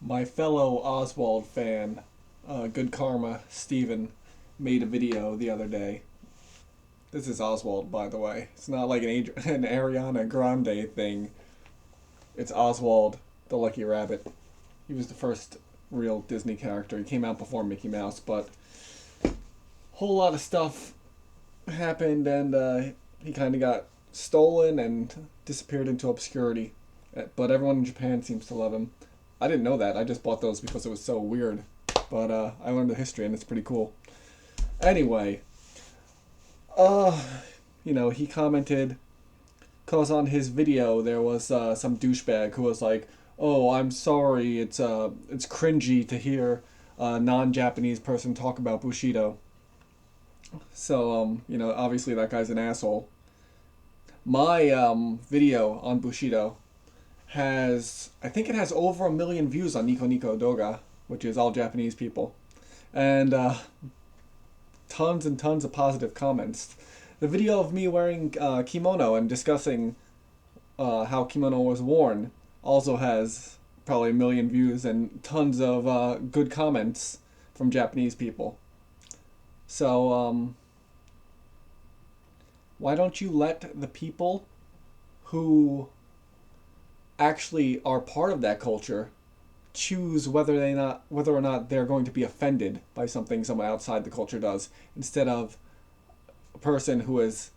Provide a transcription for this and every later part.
My fellow Oswald fan, Good Karma, Steven, made a video the other day. This is Oswald, by the way. It's not like an Ariana Grande thing. It's Oswald, the Lucky Rabbit. He was the first real Disney character. He came out before Mickey Mouse, but a whole lot of stuff happened, and he kind of got stolen and disappeared into obscurity. But everyone in Japan seems to love him. I didn't know that. I just bought those because it was so weird. But I learned the history, and it's pretty cool. Anyway, uh, he commented, because on his video there was some douchebag who was like, "Oh, I'm sorry, it's cringy to hear a non-Japanese person talk about Bushido." So, obviously that guy's an asshole. My video on Bushido I think it has over 1 million views on Nico Nico Doga, which is all Japanese people, and tons and tons of positive comments. The video of me wearing kimono and discussing how kimono was worn also has probably 1 million views and tons of good comments from Japanese people. So, why don't you let the people who actually are part of that culture choose whether or not they're going to be offended by something someone outside the culture does, instead of a person who is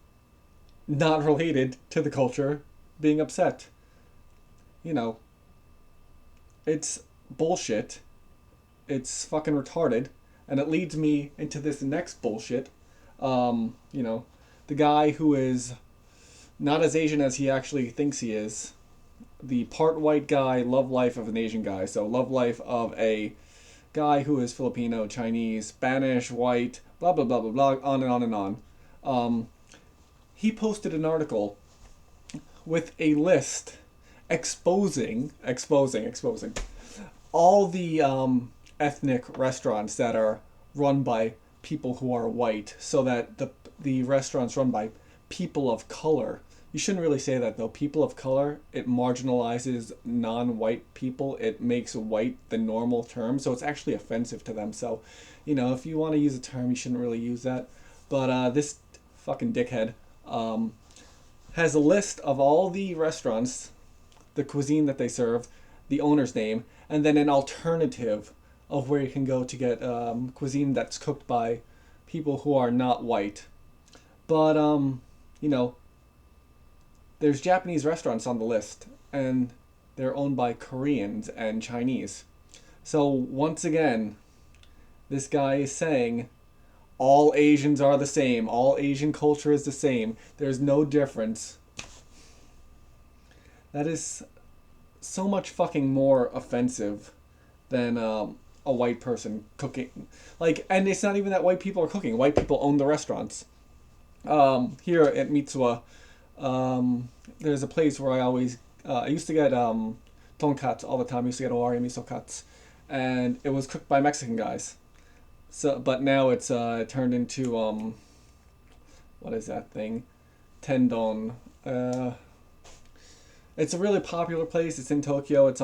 not related to the culture being upset. You know, it's bullshit. It's fucking retarded. And it leads me into this next bullshit. The guy who is not as Asian as he actually thinks he is. The part white guy, love life of an Asian guy. So, love life of a guy who is Filipino, Chinese, Spanish, white, blah, blah, blah, blah, blah, on and on and on. He posted an article with a list exposing all the ethnic restaurants that are run by people who are white, so that the restaurants run by people of color. You shouldn't really say that, though. People of color, it marginalizes non-white people. It makes white the normal term, so it's actually offensive to them. So, if you want to use a term, you shouldn't really use that. But this fucking dickhead has a list of all the restaurants, the cuisine that they serve, the owner's name, and then an alternative of where you can go to get cuisine that's cooked by people who are not white. But, there's Japanese restaurants on the list, and they're owned by Koreans and Chinese. So, once again, this guy is saying all Asians are the same, all Asian culture is the same, there's no difference. That is so much fucking more offensive than a white person cooking. And it's not even that white people are cooking. White people own the restaurants. Here at Mitsuwa, there's a place where I used to get tonkatsu all the time. I used to get owari miso katsu, and it was cooked by Mexican guys. So, but now it's turned into what is that thing? Tendon. It's a really popular place. It's in Tokyo. It's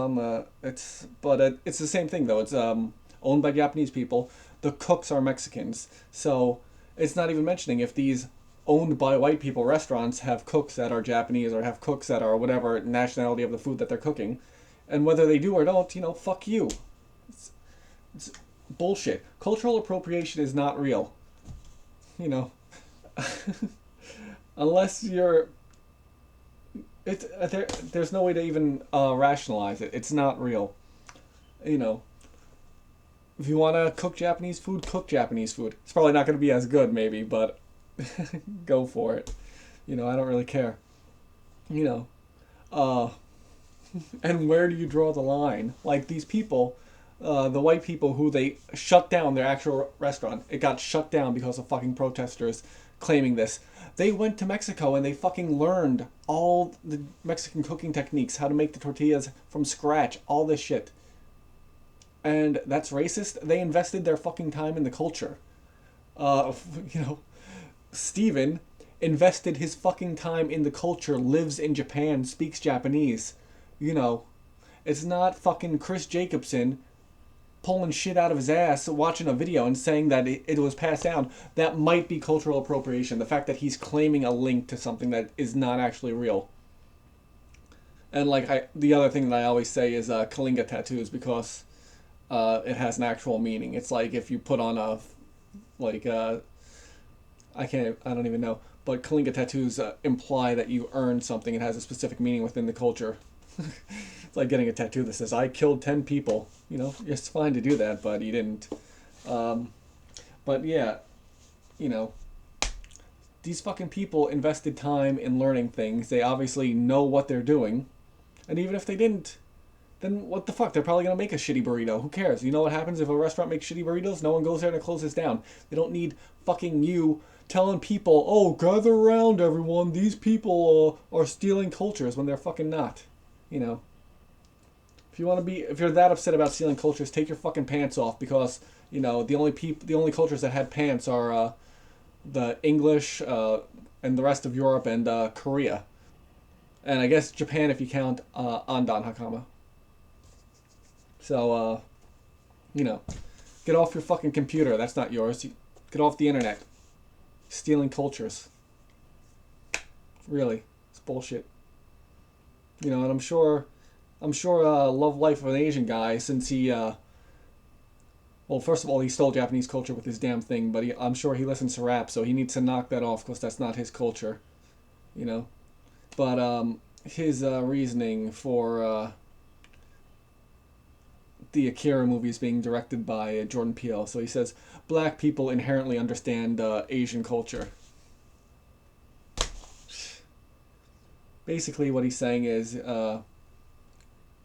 the same thing though. It's owned by Japanese people. The cooks are Mexicans. So it's not even mentioning if these owned by white people restaurants have cooks that are Japanese or have cooks that are whatever nationality of the food that they're cooking. And whether they do or don't, fuck you. It's bullshit. Cultural appropriation is not real. Unless you're... there's no way to even rationalize it. It's not real. If you want to cook Japanese food, cook Japanese food. It's probably not going to be as good, maybe, but go for it. I don't really care. And where do you draw the line? Like these people, the white people who they shut down their actual restaurant. It got shut down because of fucking protesters claiming this. They went to Mexico and they fucking learned all the Mexican cooking techniques, how to make the tortillas from scratch, all this shit. And that's racist? They invested their fucking time in the culture. Steven invested his fucking time in the culture, lives in Japan, speaks Japanese, It's not fucking Chris Jacobson pulling shit out of his ass watching a video and saying that it was passed down. That might be cultural appropriation. The fact that he's claiming a link to something that is not actually real. And like the other thing that I always say is Kalinga tattoos, because it has an actual meaning. It's like if you put on a like I don't even know, but Kalinga tattoos imply that you earned something. It has a specific meaning within the culture. It's like getting a tattoo that says "I killed 10 people." You know, it's fine to do that, but he didn't. But yeah, you know, these fucking people invested time in learning things. They obviously know what they're doing, and even if they didn't, then what the fuck? They're probably gonna make a shitty burrito. Who cares? You know what happens if a restaurant makes shitty burritos? No one goes there and it closes down. They don't need fucking you telling people, "Oh, gather around, everyone. These people are stealing cultures," when they're fucking not. You know. If you're that upset about stealing cultures, take your fucking pants off, because you know the only cultures that had pants are the English and the rest of Europe and Korea, and I guess Japan if you count Andan Hakama. So you know, get off your fucking computer. That's not yours. Get off the internet. Stealing cultures. Really, it's bullshit. You know, and I'm sure Love Life of an Asian Guy, since he, well, first of all, he stole Japanese culture with his damn thing, but I'm sure he listens to rap, so he needs to knock that off, because that's not his culture, you know. But his reasoning for the Akira movies being directed by Jordan Peele, so he says, black people inherently understand Asian culture. Basically what he's saying is,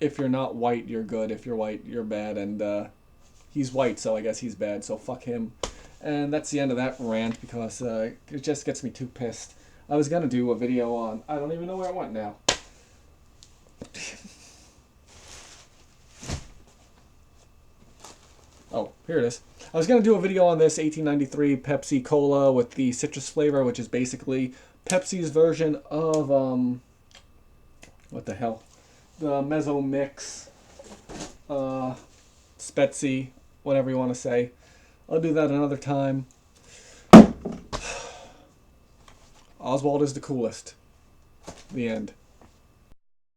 if you're not white, you're good. If you're white, you're bad. And he's white, so I guess he's bad. So fuck him. And that's the end of that rant, because it just gets me too pissed. I was going to do a video on... I don't even know where it went now. Oh, here it is. I was going to do a video on this 1893 Pepsi Cola with the citrus flavor, which is basically Pepsi's version of... what the hell? The Mezzo Mix, Spetsy, whatever you want to say. I'll do that another time. Oswald is the coolest. The end.